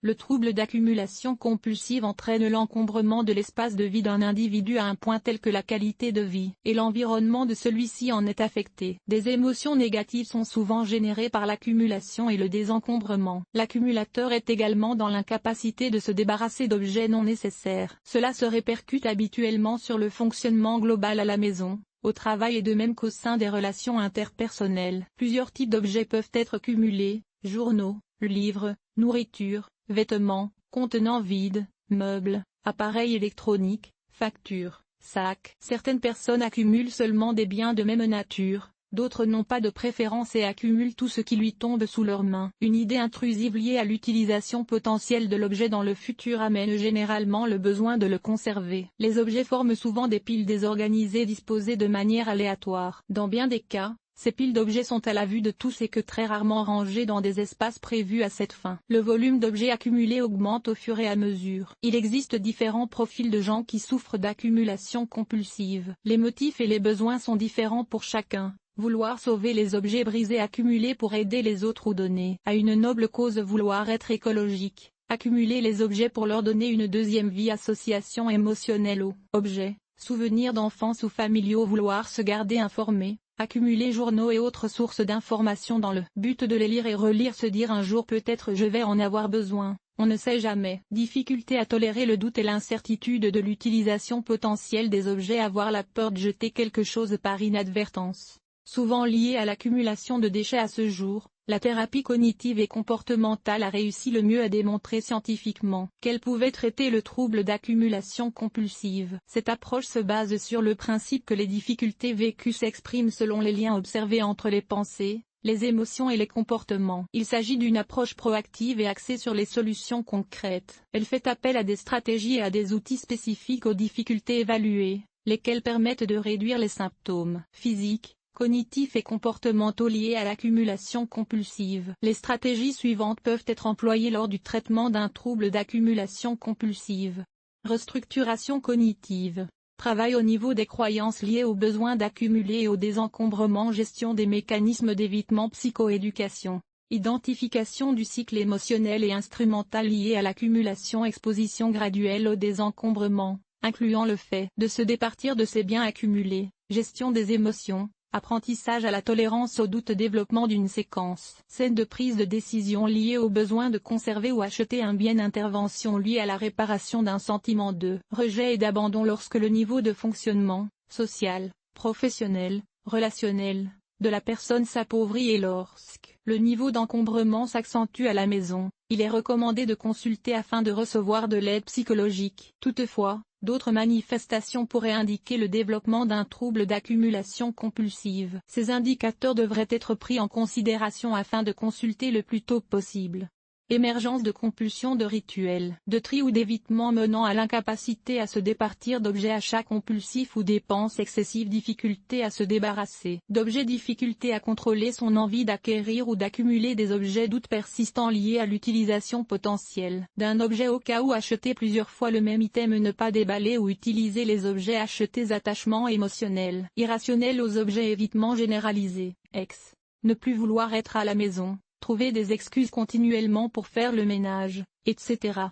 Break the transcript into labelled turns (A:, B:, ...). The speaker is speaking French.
A: Le trouble d'accumulation compulsive entraîne l'encombrement de l'espace de vie d'un individu à un point tel que la qualité de vie et l'environnement de celui-ci en est affecté. Des émotions négatives sont souvent générées par l'accumulation et le désencombrement. L'accumulateur est également dans l'incapacité de se débarrasser d'objets non nécessaires. Cela se répercute habituellement sur le fonctionnement global à la maison, au travail et de même qu'au sein des relations interpersonnelles. Plusieurs types d'objets peuvent être cumulés: journaux, livres, nourriture, vêtements, contenants vides, meubles, appareils électroniques, factures, sacs. Certaines personnes accumulent seulement des biens de même nature, d'autres n'ont pas de préférence et accumulent tout ce qui lui tombe sous leurs mains. Une idée intrusive liée à l'utilisation potentielle de l'objet dans le futur amène généralement le besoin de le conserver. Les objets forment souvent des piles désorganisées disposées de manière aléatoire. Dans bien des cas, ces piles d'objets sont à la vue de tous et que très rarement rangées dans des espaces prévus à cette fin. Le volume d'objets accumulés augmente au fur et à mesure. Il existe différents profils de gens qui souffrent d'accumulation compulsive. Les motifs et les besoins sont différents pour chacun. Vouloir sauver les objets brisés accumulés pour aider les autres ou donner à une noble cause, vouloir être écologique, accumuler les objets pour leur donner une deuxième vie, association émotionnelle aux objets, souvenirs d'enfance ou familiaux, vouloir se garder informé, accumuler journaux et autres sources d'informations dans le but de les lire et relire, se dire un jour peut-être je vais en avoir besoin, on ne sait jamais. Difficulté à tolérer le doute et l'incertitude de l'utilisation potentielle des objets, avoir la peur de jeter quelque chose par inadvertance. Souvent liée à l'accumulation de déchets à ce jour, la thérapie cognitive et comportementale a réussi le mieux à démontrer scientifiquement qu'elle pouvait traiter le trouble d'accumulation compulsive. Cette approche se base sur le principe que les difficultés vécues s'expriment selon les liens observés entre les pensées, les émotions et les comportements. Il s'agit d'une approche proactive et axée sur les solutions concrètes. Elle fait appel à des stratégies et à des outils spécifiques aux difficultés évaluées, lesquels permettent de réduire les symptômes physiques, cognitifs et comportementaux liés à l'accumulation compulsive. Les stratégies suivantes peuvent être employées lors du traitement d'un trouble d'accumulation compulsive. Restructuration cognitive. Travail au niveau des croyances liées au besoin d'accumuler et au désencombrement. Gestion des mécanismes d'évitement. Psychoéducation. Identification du cycle émotionnel et instrumental lié à l'accumulation. Exposition graduelle au désencombrement, incluant le fait de se départir de ses biens accumulés. Gestion des émotions. Apprentissage à la tolérance au doute. Développement d'une séquence saine de prise de décision liée au besoin de conserver ou acheter un bien. Intervention liée à la réparation d'un sentiment de rejet et d'abandon lorsque le niveau de fonctionnement, social, professionnel, relationnel, de la personne s'appauvrit et lorsque le niveau d'encombrement s'accentue à la maison. Il est recommandé de consulter afin de recevoir de l'aide psychologique. Toutefois, d'autres manifestations pourraient indiquer le développement d'un trouble d'accumulation compulsive. Ces indicateurs devraient être pris en considération afin de consulter le plus tôt possible. Émergence de compulsions de rituels de tri ou d'évitement menant à l'incapacité à se départir d'objets, achats compulsifs ou dépenses excessives. Difficulté à se débarrasser d'objets. Difficulté à contrôler son envie d'acquérir ou d'accumuler des objets. Doute persistant lié à l'utilisation potentielle d'un objet au cas où acheter plusieurs fois le même item. Ne pas déballer ou utiliser les objets achetés. Attachement émotionnel irrationnel aux objets. Évitement généralisé. Ne plus vouloir être à la maison. Trouver des excuses continuellement pour faire le ménage, etc.